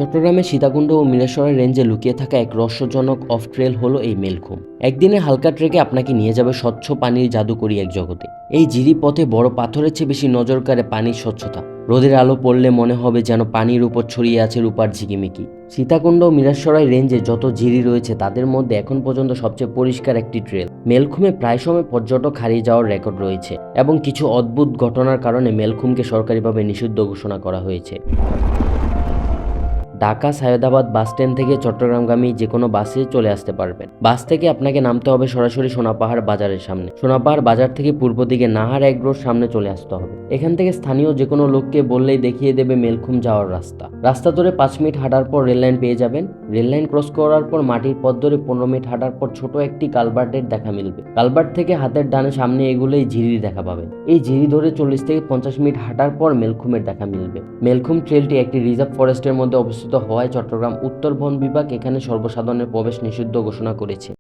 চট্টগ্রামের সীতাকুণ্ড ও মিরেশ্বরের রেঞ্জে লুকিয়ে থাকা এক রহস্যজনক অফ ট্রেল হলো এই মেলখুম। একদিনে হালকা ট্রেকে আপনাকে নিয়ে যাবে স্বচ্ছ পানির জাদুকরী এক জগতে। এই জিরি পথে বড় পাথরের চেয়ে বেশি নজর কাড়ে পানির স্বচ্ছতা। রোদের আলো পড়লে মনে হবে যেন পানির উপর ছড়িয়ে আছে রূপার ঝিকিমিকি। সীতাকুণ্ড ও মিরেশ্বরাই রেঞ্জে যত জিরি রয়েছে তাদের মধ্যে এখন পর্যন্ত সবচেয়ে পরিষ্কার একটি ট্রেল। মেলখুমে প্রায় সময় পর্যটক হারিয়ে যাওয়ার রেকর্ড রয়েছে এবং কিছু অদ্ভুত ঘটনার কারণে মেলখুমকে সরকারিভাবে নিষিদ্ধ ঘোষণা করা হয়েছে। ঢাকা সায়দাবাদ বাস স্ট্যান্ড থেকে চট্টগ্রামগামী যে কোনো বাসে চলে আসতে পারবেন। বাস থেকে আপনাকে নামতে হবে সরাসরি সোনাপাহাড় বাজারের সামনে। সোনাপাহাড় বাজার থেকে পূর্ব দিকে নাহার এগ্রোর সামনে চলে আসতে হবে। এখান থেকে স্থানীয় যে কোনো লোককে বললেই দেখিয়ে দেবে মেলখুম যাওয়ার রাস্তা ধরে 5 মিনিট হাঁটার পর রেললাইন পেয়ে যাবেন। রেললাইন ক্রস করার পর মাটির পথ ধরে 15 মিনিট হাঁটার পর ছোট একটি কালভার্টের দেখা মিলবে। কালভার্ট থেকে হাতের ডানে সামনে এগুলোই ঝিরির দেখা পাবেন। এই ঝিরি ধরে 40 থেকে 50 মিনিট হাঁটার পর মেলখুমের দেখা মিলবে। মেলখুম ট্রেলটি একটি রিজার্ভ ফরেস্টের মধ্যে অবস্থিত হওয়ায় চট্টগ্রাম উত্তর বন বিভাগ এখানে সর্বসাধারণের প্রবেশ নিষিদ্ধ ঘোষণা করেছে।